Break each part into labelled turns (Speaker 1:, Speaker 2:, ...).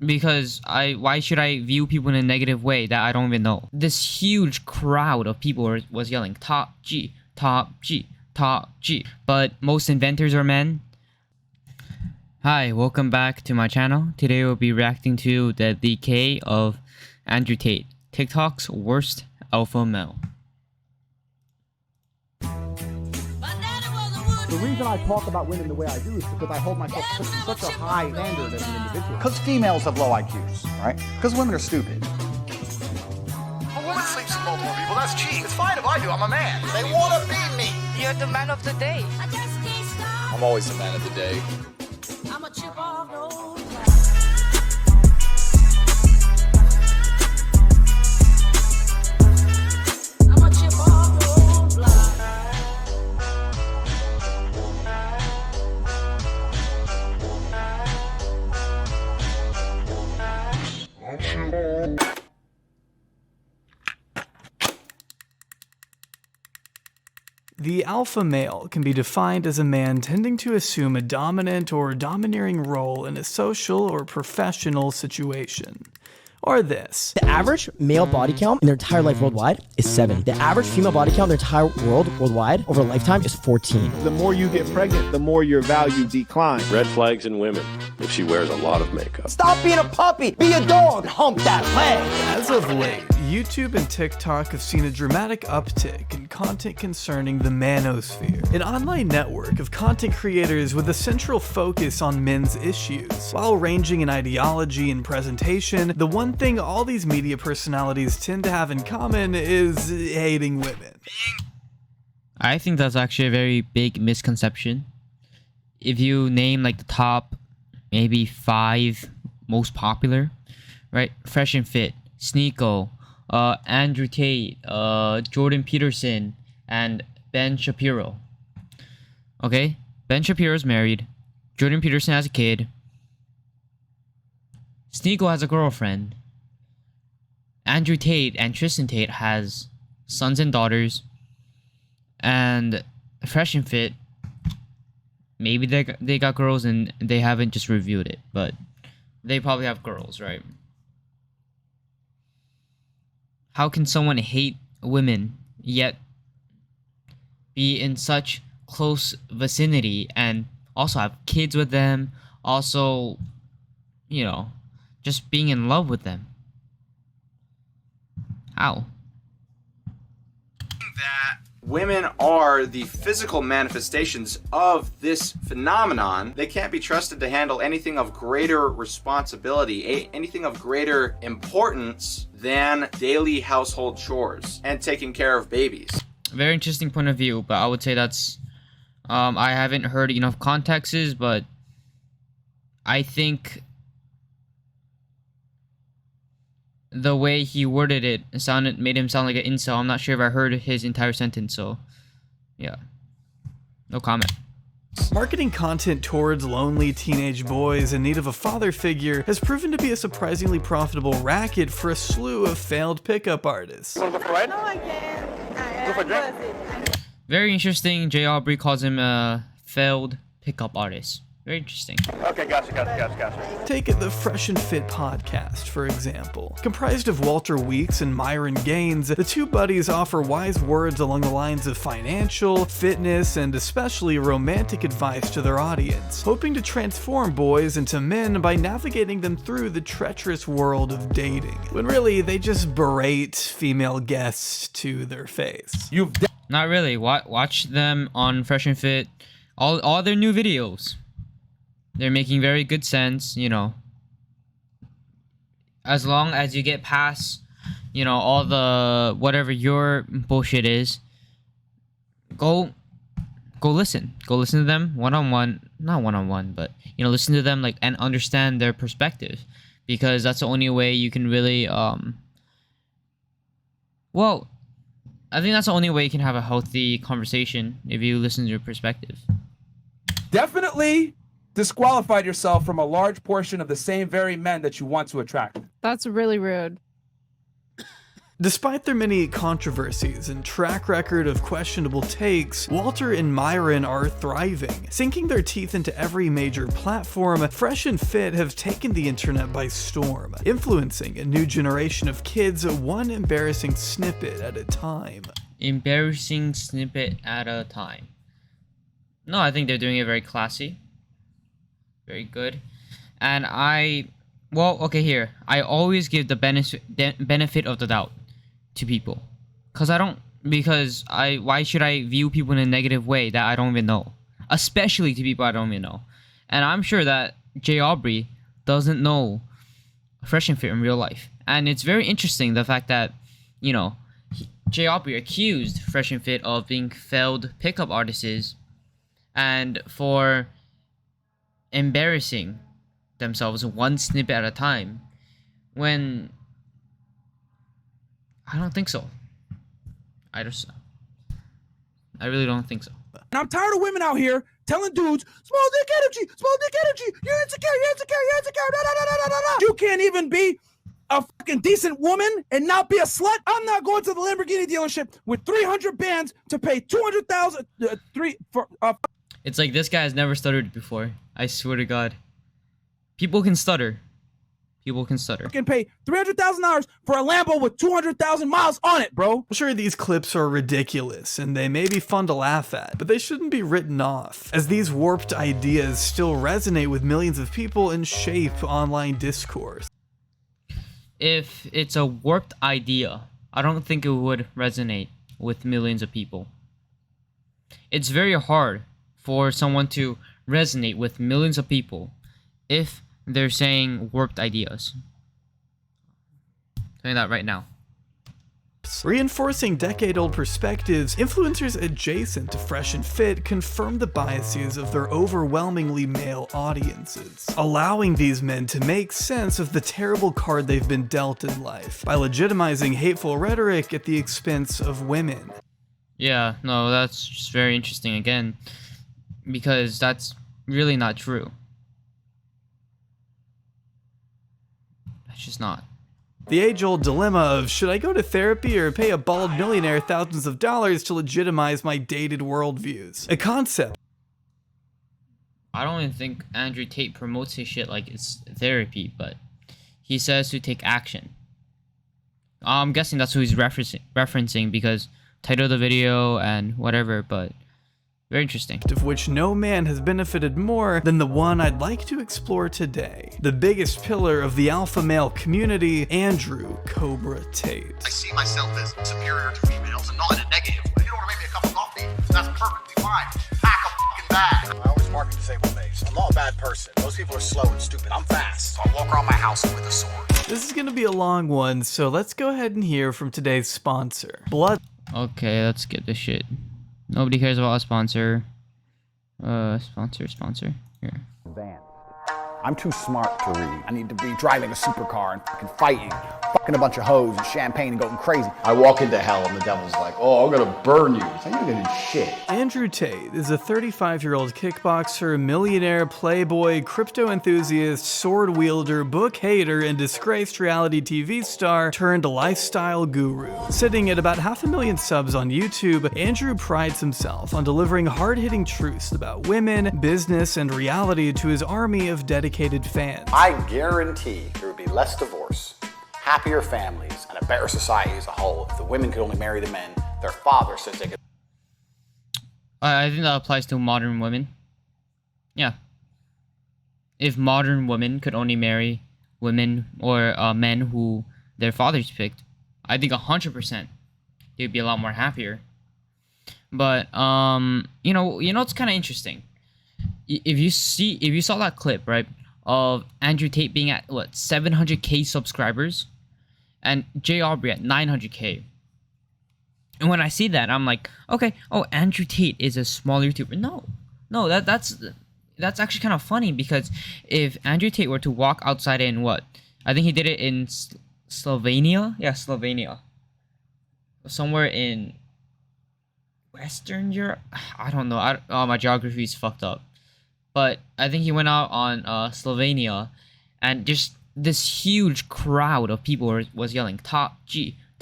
Speaker 1: because why should I view people in a negative way that I don't even know? This huge crowd of people was yelling top G, top G, top G, but most inventors are men. Hi, welcome back to my channel. Today we'll be reacting to the Decay of Andrew Tate, TikTok's worst alpha male.
Speaker 2: The reason I talk about women the way I do is because I hold myself to such a high standard as an individual.
Speaker 3: Because females have low IQs, right? Because women are stupid.
Speaker 4: A woman sleeps with multiple people, that's cheap. It's fine if I do, I'm a man. They want to be me.
Speaker 5: You're the man of the day.
Speaker 4: I'm always the man of the day.
Speaker 6: I'm a chip off those.
Speaker 7: The alpha male can be defined as a man tending to assume a dominant or domineering role in a social or professional situation. Or this.
Speaker 8: The average male body count in their entire life worldwide is 7. The average female body count in their entire worldwide over a lifetime is 14.
Speaker 9: The more you get pregnant, the more your value declines.
Speaker 10: Red flags in women if she wears a lot of makeup.
Speaker 8: Stop being a puppy! Be a dog! Hump that leg!
Speaker 7: As of late, YouTube and TikTok have seen a dramatic uptick in content concerning the manosphere, an online network of content creators with a central focus on men's issues. While ranging in ideology and presentation, the one thing all these media personalities tend to have in common is hating women.
Speaker 1: I think that's actually a very big misconception. If you name like the top maybe 5 most popular, right? Fresh and Fit, Sneeko, Andrew Tate, Jordan Peterson, and Ben Shapiro. Okay? Ben Shapiro's married. Jordan Peterson has a kid. Sneeko has a girlfriend. Andrew Tate and Tristan Tate has sons and daughters. And Fresh and Fit, maybe they got girls and they haven't just reviewed it, but they probably have girls, right? How can someone hate women yet be in such close vicinity and also have kids with them, also, you know, just being in love with them? How?
Speaker 11: That women are the physical manifestations of this phenomenon. They can't be trusted to handle anything of greater responsibility, anything of greater importance than daily household chores and taking care of babies.
Speaker 1: Very interesting point of view, but I would say that's I haven't heard enough contexts, but I think the way he worded it made him sound like an incel. I'm not sure if I heard his entire sentence, so yeah, no comment.
Speaker 7: Marketing content towards lonely teenage boys in need of a father figure has proven to be a surprisingly profitable racket for a slew of failed pickup artists.
Speaker 6: No, I can't. Go for a drink.
Speaker 1: Very interesting. Aubrey calls him a failed pickup artist. Very interesting.
Speaker 9: Okay, gotcha.
Speaker 7: Take the Fresh and Fit podcast, for example. Comprised of Walter Weeks and Myron Gaines, the two buddies offer wise words along the lines of financial, fitness, and especially romantic advice to their audience, hoping to transform boys into men by navigating them through the treacherous world of dating, when really they just berate female guests to their face.
Speaker 1: Not really. Watch them on Fresh and Fit. All their new videos. They're making very good sense, you know. As long as you get past, you know, all the whatever your bullshit is, go listen. Go listen to them one-on-one. Not one-on-one, but, you know, listen to them like and understand their perspective, because that's the only way you can really well, I think that's the only way you can have a healthy conversation, if you listen to your perspective.
Speaker 12: Definitely disqualified yourself from a large portion of the same very men that you want to attract.
Speaker 5: That's really rude.
Speaker 7: Despite their many controversies and track record of questionable takes, Walter and Myron are thriving. Sinking their teeth into every major platform, Fresh and Fit have taken the internet by storm, influencing a new generation of kids one embarrassing snippet at a time.
Speaker 1: Embarrassing snippet at a time. No, I think they're doing it very classy. Very good. And I always give the benefit of the doubt to people. Why should I view people in a negative way that I don't even know? Especially to people I don't even know. And I'm sure that Aubrey doesn't know Fresh and Fit in real life. And it's very interesting the fact that, you know, Aubrey accused Fresh and Fit of being failed pickup artists and for embarrassing themselves one snippet at a time, when I don't think so. I really don't think so.
Speaker 12: And I'm tired of women out here telling dudes, small dick energy, you're insecure, you can't even be a fucking decent woman and not be a slut. I'm not going to the Lamborghini dealership with 300 bands to pay 200,000
Speaker 1: It's like this guy has never stuttered before. I swear to God. People can stutter. People can stutter.
Speaker 12: Can pay $300,000 for a Lambo with 200,000 miles on it, bro.
Speaker 7: Sure, these clips are ridiculous and they may be fun to laugh at, but they shouldn't be written off, as these warped ideas still resonate with millions of people and shape online discourse.
Speaker 1: If it's a warped idea, I don't think it would resonate with millions of people. It's very hard for someone to resonate with millions of people if they're saying warped ideas. I'm saying that right now.
Speaker 7: Reinforcing decade-old perspectives, influencers adjacent to Fresh and Fit confirm the biases of their overwhelmingly male audiences, allowing these men to make sense of the terrible card they've been dealt in life by legitimizing hateful rhetoric at the expense of women.
Speaker 1: Yeah, no, that's just very interesting again, because that's really not true. That's just not.
Speaker 7: The age-old dilemma of, should I go to therapy or pay a bald millionaire thousands of dollars to legitimize my dated worldviews? A concept.
Speaker 1: I don't even think Andrew Tate promotes his shit like it's therapy, but he says to take action. I'm guessing that's who he's referencing because title of the video and whatever, but very interesting.
Speaker 7: Of which no man has benefited more than the one I'd like to explore today. The biggest pillar of the alpha male community, Andrew Cobra Tate.
Speaker 4: I see myself as superior to females and not in a negative. If you don't want to make me a cup of coffee, that's perfectly fine. Pack a fucking bag. I always mark a disabled base. I'm not a bad person. Most people are slow and stupid. I'm fast. So I walk around my house with a sword.
Speaker 7: This is gonna be a long one, so let's go ahead and hear from today's sponsor, Blood.
Speaker 1: Okay, let's skip this shit. Nobody cares about a sponsor. Sponsor. Here.
Speaker 3: I'm too smart to read. I need to be driving a supercar and fucking fighting, fucking a bunch of hoes and champagne and going crazy.
Speaker 10: I walk into hell and the devil's like, oh, I'm gonna burn you. So you're gonna do shit.
Speaker 7: Andrew Tate is a 35-year-old kickboxer, millionaire, playboy, crypto enthusiast, sword wielder, book hater, and disgraced reality TV star turned lifestyle guru. Sitting at about 500,000 subs on YouTube, Andrew prides himself on delivering hard-hitting truths about women, business, and reality to his army of dedicated fans.
Speaker 3: I guarantee there would be less divorce, happier families, and a better society as a whole if the women could only marry the men their father says they could.
Speaker 1: I think that applies to modern women. Yeah. If modern women could only marry women or men who their fathers picked, I think 100% they'd be a lot more happier. But you know, it's kind of interesting. If you saw that clip, right, of Andrew Tate being at what 700k subscribers, and Aubrey at 900k, and when I see that, I'm like, okay, oh, Andrew Tate is a small YouTuber. No, that's actually kind of funny, because if Andrew Tate were to walk outside in what, I think he did it in Slovenia, Slovenia, somewhere in Western Europe. I don't know. My geography is fucked up. But I think he went out on Slovenia, and just this huge crowd of people was yelling, Top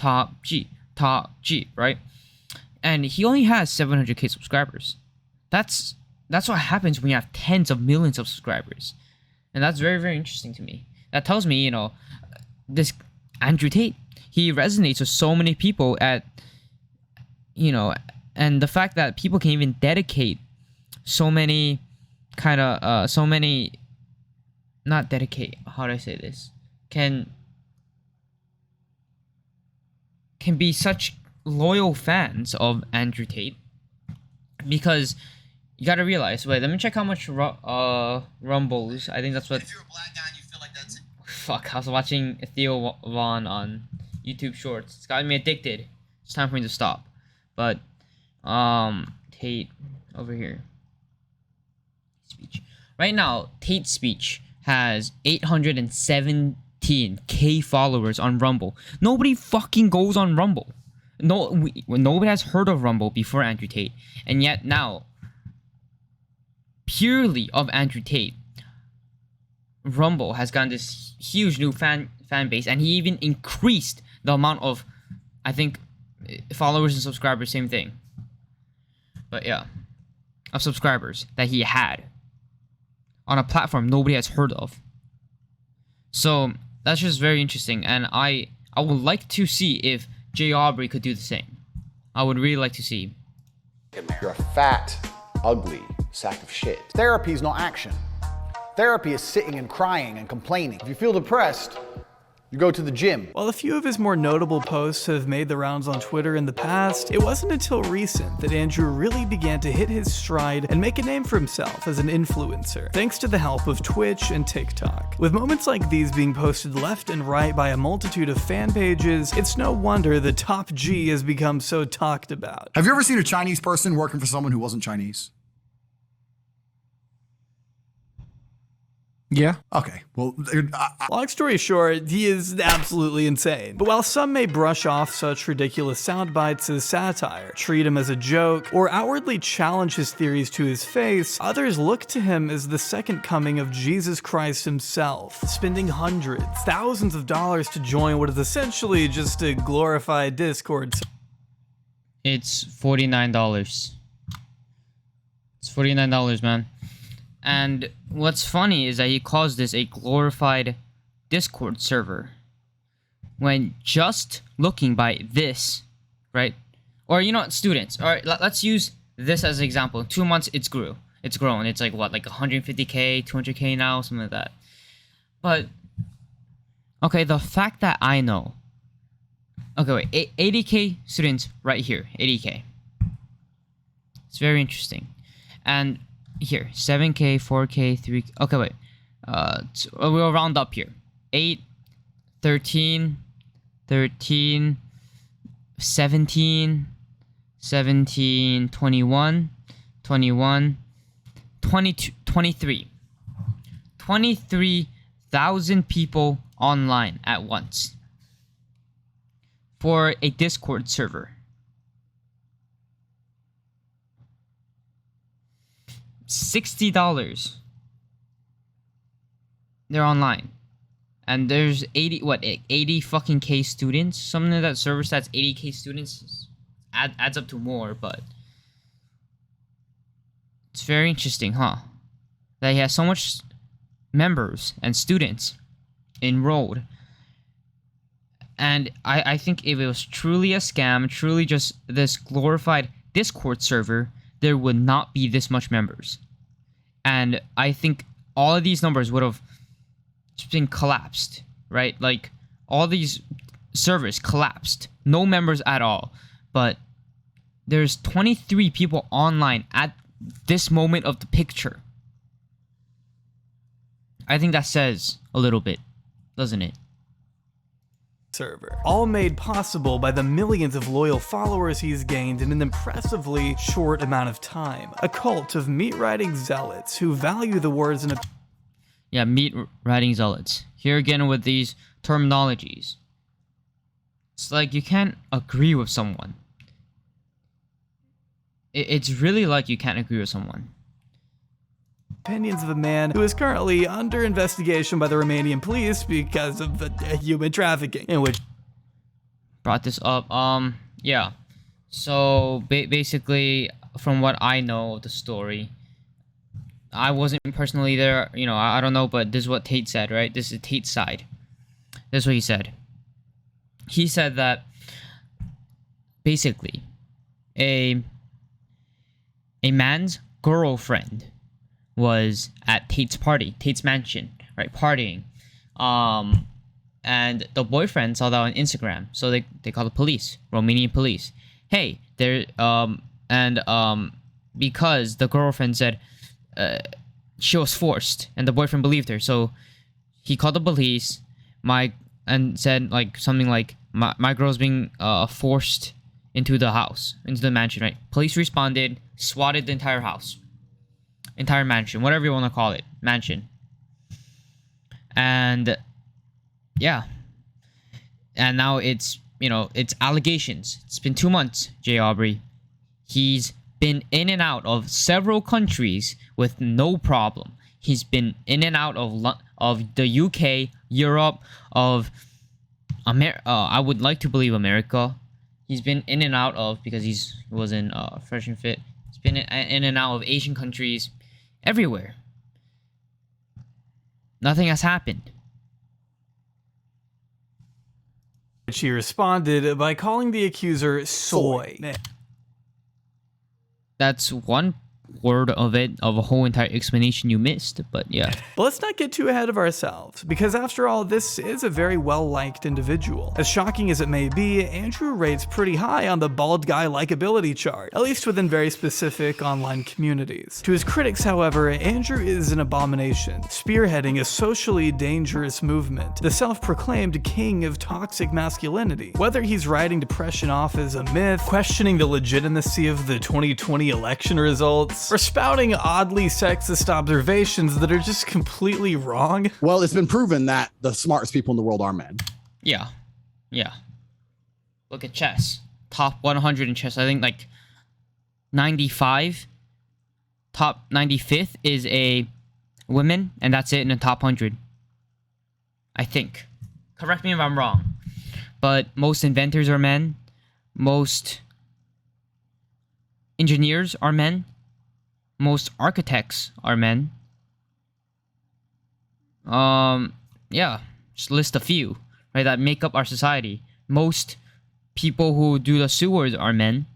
Speaker 1: top G, right? And he only has 700k subscribers. That's what happens when you have tens of millions of subscribers. And that's very, very interesting to me. That tells me, you know, this Andrew Tate, he resonates with so many people at, you know, and the fact that people can even dedicate so many not dedicate, how do I say this? Can be such loyal fans of Andrew Tate, because you gotta realize. Wait, let me check how much Rumbles. I think that's what. If you're a black guy and you feel like that's it. Fuck, I was watching Theo Vaughn on YouTube Shorts. It's got me addicted. It's time for me to stop. But Tate over here. Speech. Right now, Tate's speech has 817k followers on Rumble. Nobody fucking goes on Rumble. Nobody has heard of Rumble before Andrew Tate, and yet now, purely of Andrew Tate, Rumble has gotten this huge new fan base, and he even increased the amount of, I think, followers and subscribers, same thing. But yeah, of subscribers that he had on a platform nobody has heard of. So that's just very interesting, and I would like to see if Aubrey could do the same. I would really like to see.
Speaker 3: You're a fat, ugly sack of shit. Therapy is not action. Therapy is sitting and crying and complaining. If you feel depressed, you go to the gym.
Speaker 7: While a few of his more notable posts have made the rounds on Twitter in the past, it wasn't until recent that Andrew really began to hit his stride and make a name for himself as an influencer, thanks to the help of Twitch and TikTok. With moments like these being posted left and right by a multitude of fan pages, it's no wonder the top G has become so talked about.
Speaker 4: Have you ever seen a Chinese person working for someone who wasn't Chinese? Yeah. Okay. Well,
Speaker 7: long story short, he is absolutely insane. But while some may brush off such ridiculous sound bites as satire, treat him as a joke, or outwardly challenge his theories to his face, others look to him as the second coming of Jesus Christ himself, spending hundreds, thousands of dollars to join what is essentially just a glorified Discord.
Speaker 1: It's $49. It's $49, man. And what's funny is that he calls this a glorified Discord server, when just looking by this, right? Or, you know what, students, all right, let's use this as an example. In 2 months, it's grown. It's like what, like 150k, 200k now, something like that. But, okay, the fact that I know, okay, wait, 80k students right here, 80k. It's very interesting. And here, 7k, 4k, 3k. Okay, wait. We'll round up here. 8, 13, 17, 21, 22, 23. 23,000 people online at once for a Discord server. $60. They're online, and there's 80 fucking K students. Something of that server stats 80k students adds up to more, but it's very interesting, huh? That he has so much members and students enrolled, and I think if it was truly a scam, truly just this glorified Discord server, there would not be this much members. And I think all of these numbers would have just been collapsed, right? Like, all these servers collapsed. No members at all. But there's 23 people online at this moment of the picture. I think that says a little bit, doesn't it?
Speaker 7: Server, all made possible by the millions of loyal followers he's gained in an impressively short amount of time. A cult of meat-riding zealots who value the words and
Speaker 1: yeah, meat-riding zealots. Here again with these terminologies. It's like you can't agree with someone. It's really like you can't agree with someone.
Speaker 7: Opinions of a man who is currently under investigation by the Romanian police because of human trafficking, in which
Speaker 1: brought this up. Yeah. So basically, from what I know of the story, I wasn't personally there. You know, I don't know, but this is what Tate said, right? This is Tate's side. This is what he said. He said that basically, a man's girlfriend was at Tate's party, Tate's mansion, right, partying. And the boyfriend saw that on Instagram, so they called the police, Romanian police. Hey, because the girlfriend said she was forced, and the boyfriend believed her, so he called the police, and said like something like my girl's being forced into the house, into the mansion, right? Police responded, swatted the entire house, entire mansion, whatever you want to call it, mansion. And yeah, and now it's, you know, it's allegations. It's been 2 months, J. Aubrey. He's been in and out of several countries with no problem. He's been in and out of the UK, Europe, of I would like to believe America. He's been in and out of, because he was in Fresh and Fit. He's been in and out of Asian countries, everywhere. Nothing has happened.
Speaker 7: She responded by calling the accuser soy.
Speaker 1: That's one word of it, of a whole entire explanation you missed, but yeah.
Speaker 7: But let's not get too ahead of ourselves, because after all, this is a very well-liked individual. As shocking as it may be, Andrew rates pretty high on the bald guy likability chart, at least within very specific online communities. To his critics, however, Andrew is an abomination, spearheading a socially dangerous movement, the self-proclaimed king of toxic masculinity. Whether he's writing depression off as a myth, questioning the legitimacy of the 2020 election results, or spouting oddly sexist observations that are just completely wrong.
Speaker 2: Well, it's been proven that the smartest people in the world are men.
Speaker 1: Yeah. Yeah. Look at chess. Top 100 in chess. I think like 95. Top 95th is a woman, and that's it in the top 100. I think. Correct me if I'm wrong. But most inventors are men. Most engineers are men. Most architects are men. Yeah, just list a few, right, that make up our society. Most people who do the sewers are men.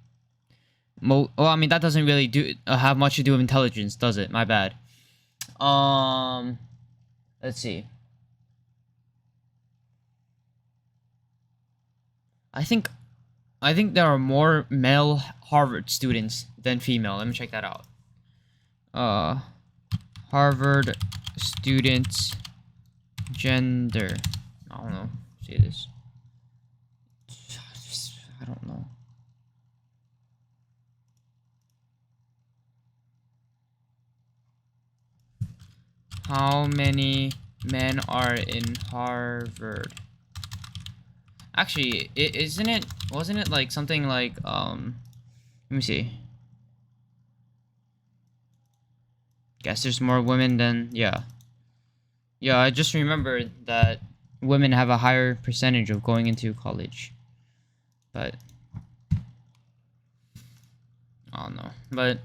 Speaker 1: Well, I mean, that doesn't really have much to do with intelligence, does it? My bad. Let's see. I think there are more male Harvard students than female. Let me check that out. Harvard students gender. I don't know. See this. I don't know. How many men are in Harvard? Actually, wasn't it like something like let me see. Guess there's more women than, yeah. Yeah, I just remembered that women have a higher percentage of going into college. But I don't know. But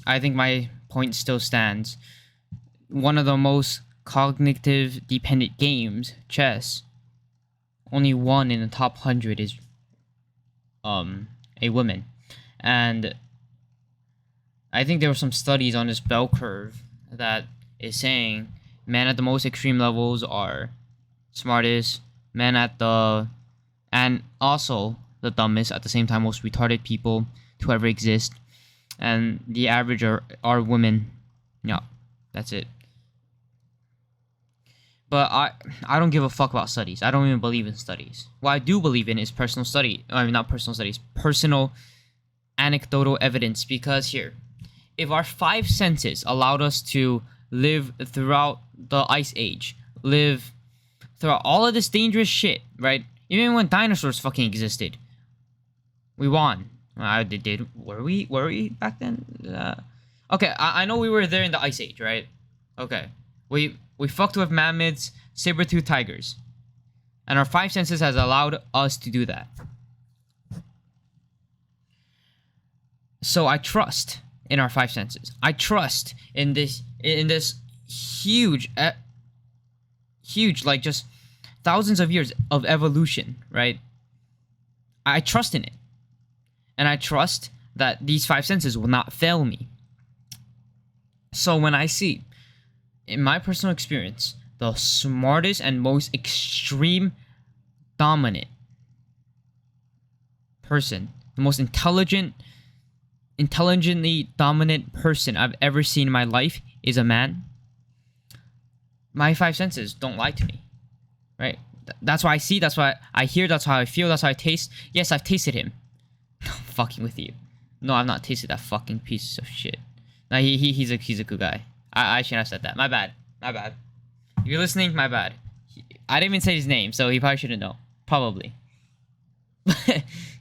Speaker 1: I think my point still stands. One of the most cognitive dependent games, chess, only one in the top 100 is a woman. And I think there were some studies on this bell curve that is saying men at the most extreme levels are smartest, men at the, and also the dumbest at the same time, most retarded people to ever exist, and the average are women. Yeah, that's it. But I don't give a fuck about studies. I don't even believe in studies. What I do believe in is personal study. I mean, not personal studies, personal anecdotal evidence. Because here, if our 5 senses allowed us to live throughout the Ice Age, live throughout all of this dangerous shit, right? Even when dinosaurs fucking existed, we won. Were we back then? Okay, I know we were there in the Ice Age, right? Okay, we fucked with mammoths, saber-toothed tigers. And our five senses has allowed us to do that. So I trust in our five senses. I trust in this huge, like just thousands of years of evolution, right? I trust in it. And I trust that these five senses will not fail me. So when I see, in my personal experience, the smartest and most extreme dominant person, the most intelligently dominant person I've ever seen in my life is a man, my five senses don't lie to me, right? That's why I see, that's why I hear, that's how I feel, that's how I taste. Yes, I've tasted him. I'm fucking with you. No, I've not tasted that fucking piece of shit. No, he's a good guy. I shouldn't have said that. My bad. If you're listening, my bad. I didn't even say his name, so he probably shouldn't know. Probably.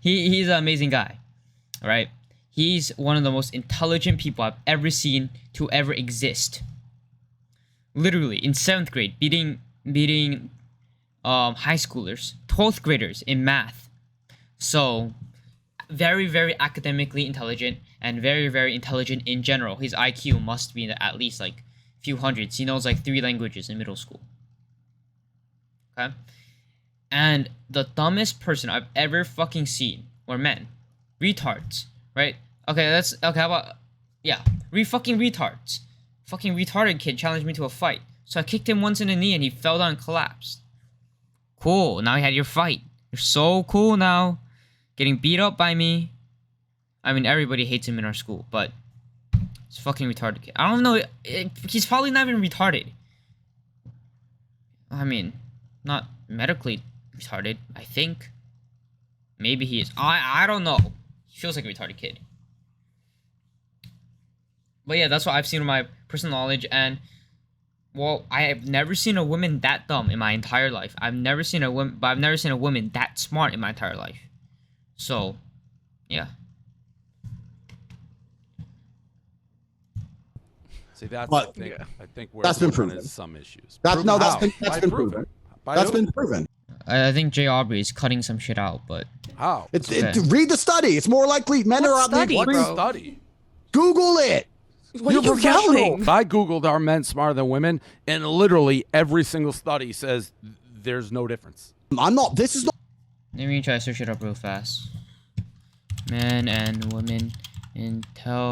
Speaker 1: He's an amazing guy. Alright? He's one of the most intelligent people I've ever seen to ever exist. Literally, in 7th grade, beating high schoolers, 12th graders in math. So, very, very academically intelligent, and very, very intelligent in general. His IQ must be at least like a few hundreds. He knows like 3 languages in middle school. Okay? And the dumbest person I've ever fucking seen were men. Retards. Right? Okay, how about, yeah. Fucking retards. Fucking retarded kid challenged me to a fight. So I kicked him once in the knee and he fell down and collapsed. Cool, now you had your fight. You're so cool now. Getting beat up by me. I mean, everybody hates him in our school, but it's fucking retarded kid. I don't know, he's probably not even retarded. I mean, not medically retarded, I think. Maybe he is. I don't know. He feels like a retarded kid. But yeah, that's what I've seen with my personal knowledge, and well, I have never seen a woman that dumb in my entire life. I've never seen a woman that smart in my entire life. So, yeah.
Speaker 5: See, that's
Speaker 13: But,
Speaker 5: I think where
Speaker 13: that's been proven.
Speaker 5: is some issues.
Speaker 13: That's
Speaker 5: Proven how?
Speaker 13: been proven. That's been proven.
Speaker 1: I think J. Aubrey is cutting some shit out, but
Speaker 5: how?
Speaker 13: Read the study. It's more likely men are out there.
Speaker 5: What study?
Speaker 13: Google it.
Speaker 5: You're professional. I googled are men smarter than women, and literally every single study says there's no difference.
Speaker 13: I'm not. This is not.
Speaker 1: Let me try to search it up real fast. Men and women intelligence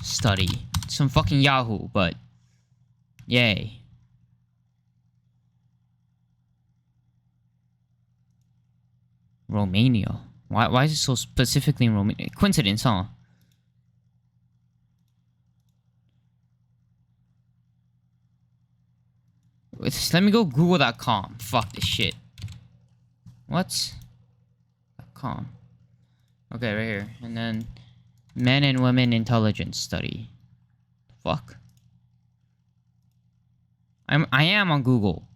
Speaker 1: study. Some fucking Yahoo, but yay. Romania. Why is it so specifically in Romania? Coincidence, huh? Let me go google.com. Fuck this shit. What? .com. Okay, right here. And then men and women intelligence study. Fuck. I am on Google.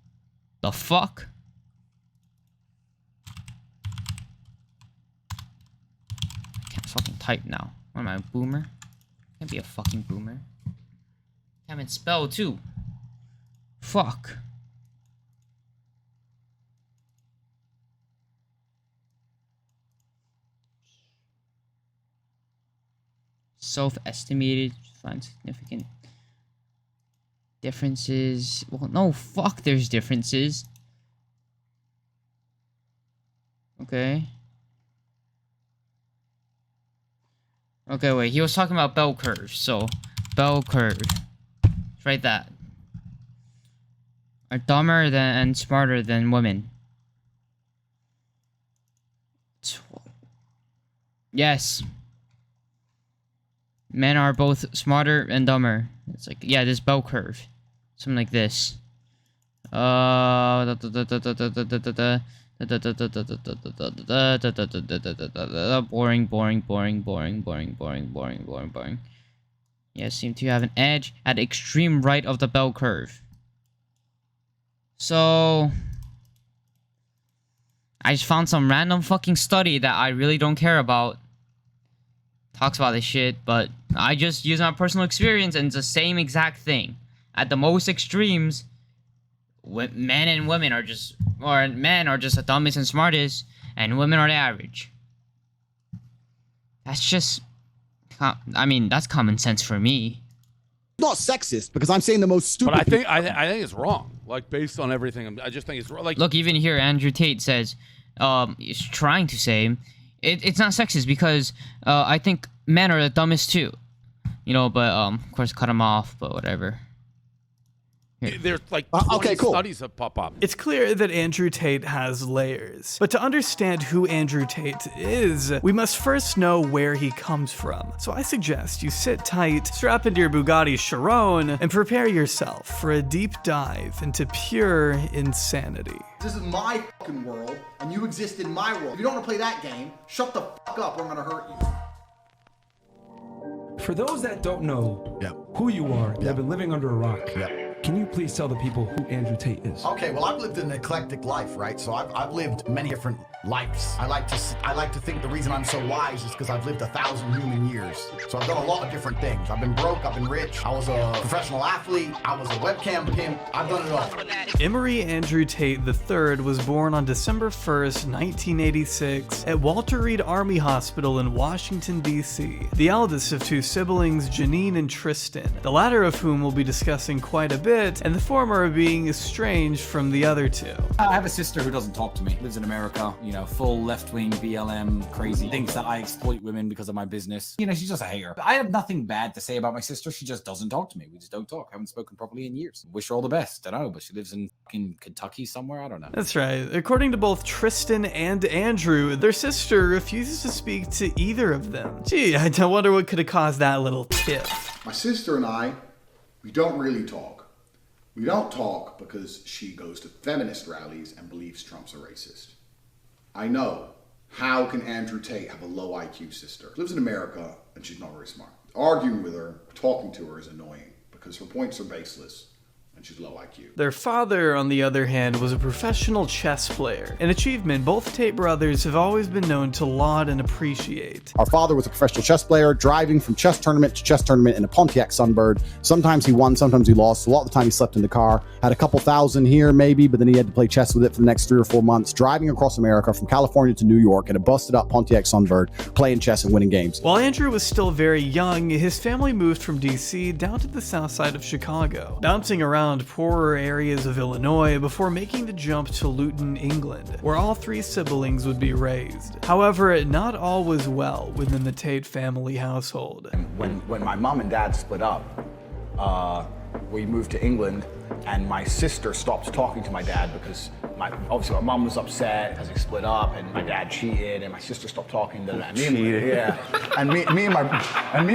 Speaker 1: The fuck? I can't fucking type now. What am I, a boomer? Can't be a fucking boomer. Can't even spell too. Fuck. Self-estimated, find significant differences. Well, no, fuck, there's differences. Okay. Okay, wait, he was talking about bell curves, so bell curve. Let's write that. Are dumber than and smarter than women. Yes. Men are both smarter and dumber. It's like, yeah, this bell curve. Something like this. Boring. Yeah, seem to have an edge at the extreme right of the bell curve. So, I just found some random fucking study that I really don't care about. Talks about this shit, but I just use my personal experience and it's the same exact thing. At the most extremes, men and women are just, or men are just the dumbest and smartest, and women are the average. That's just, I mean, that's common sense for me.
Speaker 13: Not sexist because I'm saying the most stupid.
Speaker 5: But I think it's wrong. Like based on everything, I just think it's wrong. Like,
Speaker 1: look, even here, Andrew Tate says, he's trying to say, it's not sexist because I think men are the dumbest too. You know, but of course, cut him off. But whatever.
Speaker 5: There's like 20 studies that pop up.
Speaker 7: It's clear that Andrew Tate has layers. But to understand who Andrew Tate is, we must first know where he comes from. So I suggest you sit tight, strap into your Bugatti Chiron, and prepare yourself for a deep dive into pure insanity.
Speaker 3: This is my fucking world, and you exist in my world. If you don't want to play that game, shut the fuck up or I'm gonna hurt you.
Speaker 14: For those that don't know who you are, that have been living under a rock, can you please tell the people who Andrew Tate is?
Speaker 4: Okay, well, I've lived an eclectic life, right? So I've lived many different lives. I like to think the reason I'm so wise is because I've lived 1,000 human years. So I've done a lot of different things. I've been broke, I've been rich, I was a professional athlete, I was a webcam pimp, I've done it all.
Speaker 7: Emery Andrew Tate III was born on December 1st, 1986 at Walter Reed Army Hospital in Washington, D.C. The eldest of two siblings, Janine and Tristan, the latter of whom we'll be discussing quite a bit, and the former being estranged from the other two.
Speaker 15: I have a sister who doesn't talk to me, lives in America, you know, full left-wing BLM crazy, thinks that I exploit women because of my business. You know, she's just a hater. I have nothing bad to say about my sister. She just doesn't talk to me. We just don't talk. Haven't spoken properly in years. Wish her all the best. Don't know, but she lives in fucking Kentucky somewhere. I don't know.
Speaker 7: That's right. According to both Tristan and Andrew, their sister refuses to speak to either of them. Gee, I wonder what could have caused that little tiff.
Speaker 3: My sister and I, we don't really talk. We don't talk because she goes to feminist rallies and believes Trump's a racist. I know. How can Andrew Tate have a low IQ sister? She lives in America and she's not very smart. Arguing with her, talking to her is annoying because her points are baseless and she's low IQ.
Speaker 7: Their father, on the other hand, was a professional chess player, an achievement both Tate brothers have always been known to laud and appreciate.
Speaker 13: Our father was a professional chess player, driving from chess tournament to chess tournament in a Pontiac Sunbird. Sometimes he won, sometimes he lost. A lot of the time he slept in the car. Had a couple thousand here maybe, but then he had to play chess with it for the next 3 or 4 months, driving across America from California to New York in a busted up Pontiac Sunbird, playing chess and winning games.
Speaker 7: While Andrew was still very young, his family moved from DC down to the south side of Chicago, bouncing around poorer areas of Illinois before making the jump to Luton, England, where all 3 siblings would be raised. However, not all was well within the Tate family household.
Speaker 4: When my mom and dad split up, we moved to England, and my sister stopped talking to my dad because obviously my mom was upset because he split up, and my dad cheated, and my sister stopped talking to them. And me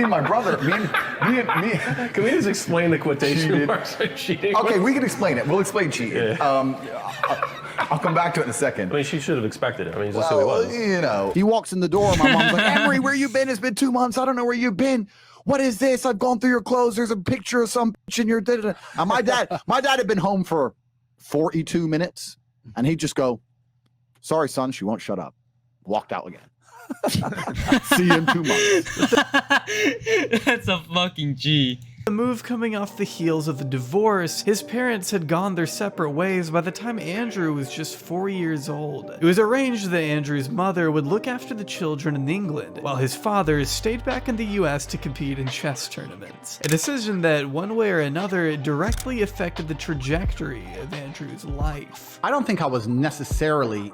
Speaker 4: and my brother.
Speaker 9: Can we just explain the quotation marks for cheating?
Speaker 4: Okay, we can explain it. We'll explain cheating. I'll come back to it in a second.
Speaker 9: I mean, she should have expected it. I mean, that's who he was.
Speaker 4: You know, he walks in the door, and my mom's like, "Emery, where you been? It's been 2 months. I don't know where you've been. What is this? I've gone through your clothes. There's a picture of some bitch in your da-da-da." And my dad had been home for 42 minutes, and he'd just go, "Sorry, son, she won't shut up." Walked out again. See you in 2 months.
Speaker 1: That's a fucking G.
Speaker 7: The move coming off the heels of the divorce, his parents had gone their separate ways by the time Andrew was just 4 years old. It was arranged that Andrew's mother would look after the children in England, while his father stayed back in the US to compete in chess tournaments. A decision that, one way or another, directly affected the trajectory of Andrew's life.
Speaker 3: I don't think I was necessarily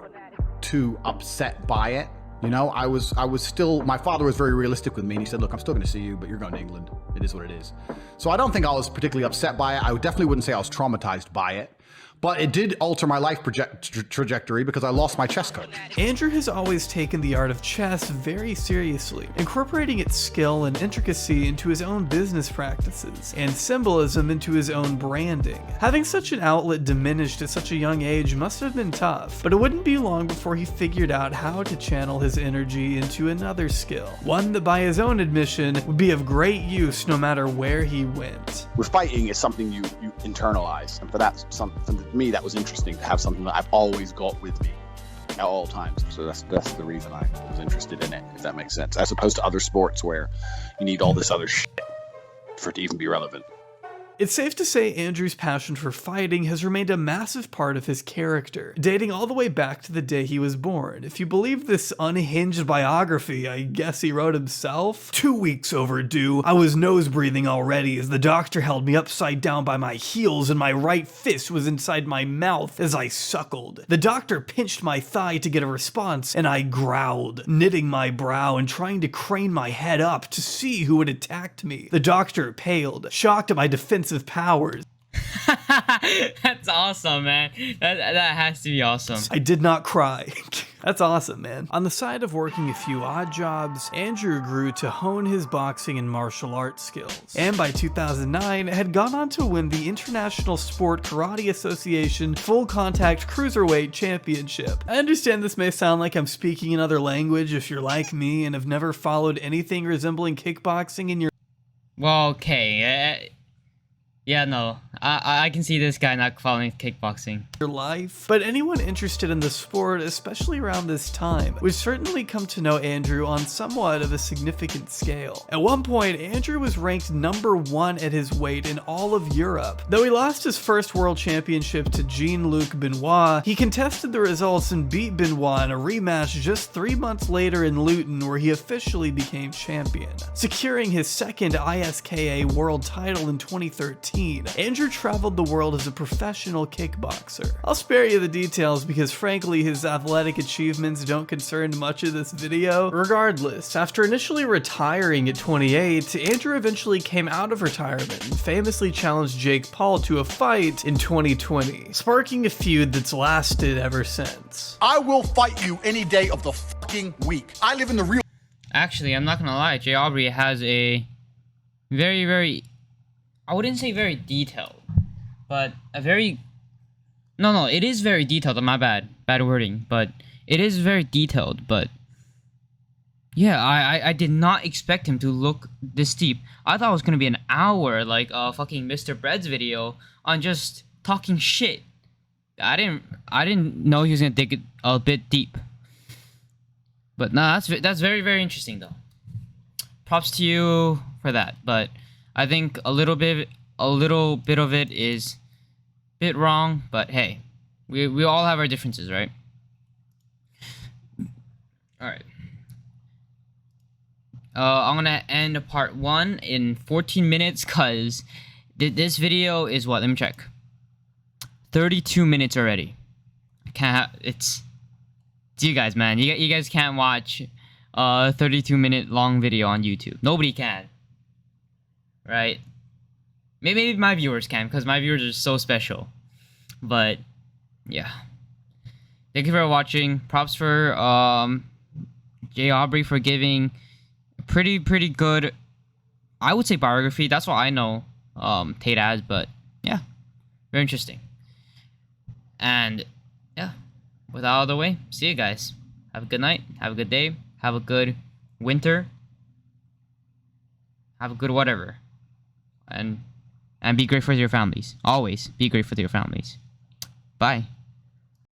Speaker 3: too upset by it. You know, I was still, my father was very realistic with me, and he said, "Look, I'm still going to see you, but you're going to England. It is what it is." So I don't think I was particularly upset by it. I definitely wouldn't say I was traumatized by it. But it did alter my life trajectory because I lost my chess coach.
Speaker 7: Andrew has always taken the art of chess very seriously, incorporating its skill and intricacy into his own business practices, and symbolism into his own branding. Having such an outlet diminished at such a young age must have been tough, but it wouldn't be long before he figured out how to channel his energy into another skill, one that by his own admission would be of great use no matter where he went.
Speaker 13: With fighting, it's something you internalize, and for me, that was interesting to have something that I've always got with me at all times. So that's the reason I was interested in it, if that makes sense, as opposed to other sports where you need all this other shit for it to even be relevant.
Speaker 7: It's safe to say Andrew's passion for fighting has remained a massive part of his character, dating all the way back to the day he was born. If you believe this unhinged biography I guess he wrote himself. 2 weeks overdue. I was nose breathing already as the doctor held me upside down by my heels and my right fist was inside my mouth as I suckled. The doctor pinched my thigh to get a response and I growled, knitting my brow and trying to crane my head up to see who had attacked me. The doctor paled, shocked at my defensive powers.
Speaker 1: That's awesome, man. That has to be awesome.
Speaker 7: I did not cry. That's awesome, man. On the side of working a few odd jobs, Andrew grew to hone his boxing and martial arts skills. And by 2009, had gone on to win the International Sport Karate Association Full Contact Cruiserweight Championship. I understand this may sound like I'm speaking another language if you're like me and have never followed anything resembling kickboxing in your...
Speaker 1: Well, okay. Yeah, no. I can see this guy not following kickboxing.
Speaker 7: Your life. But anyone interested in the sport, especially around this time, would certainly come to know Andrew on somewhat of a significant scale. At one point, Andrew was ranked #1 at his weight in all of Europe. Though he lost his first world championship to Jean-Luc Benoit, he contested the results and beat Benoit in a rematch just 3 months later in Luton, where he officially became champion, securing his second ISKA world title in 2013. Andrew traveled the world as a professional kickboxer. I'll spare you the details because frankly his athletic achievements don't concern much of this video. Regardless, after initially retiring at 28, Andrew eventually came out of retirement and famously challenged Jake Paul to a fight in 2020, sparking a feud that's lasted ever since.
Speaker 4: I will fight you any day of the fucking week. I live in the real...
Speaker 1: Actually, I'm not gonna lie, Jay Aubrey has a very, I wouldn't say very detailed, but a very... No, it is very detailed, my bad wording, but it is very detailed, but... Yeah, I did not expect him to look this deep. I thought it was gonna be an hour, like fucking Mr. Bread's video, on just talking shit. I didn't know he was gonna dig it a bit deep. But no, that's very interesting though. Props to you for that, but I think a little bit of it is a bit wrong, but hey, we all have our differences, right? All right. I'm gonna end part 1 in 14 minutes because this video is what? Let me check. 32 minutes already. I can't. It's you guys, man. You guys can't watch a 32-minute long video on YouTube. Nobody can. Right? Maybe my viewers can, because my viewers are so special. But yeah. Thank you for watching. Props for Jay Aubrey for giving pretty good, I would say, biography. That's what I know Tate as, but yeah, very interesting. And yeah, with that out of the way, see you guys. Have a good night, have a good day, have a good winter, have a good whatever, and be great for your families. Always be great for your families. Bye.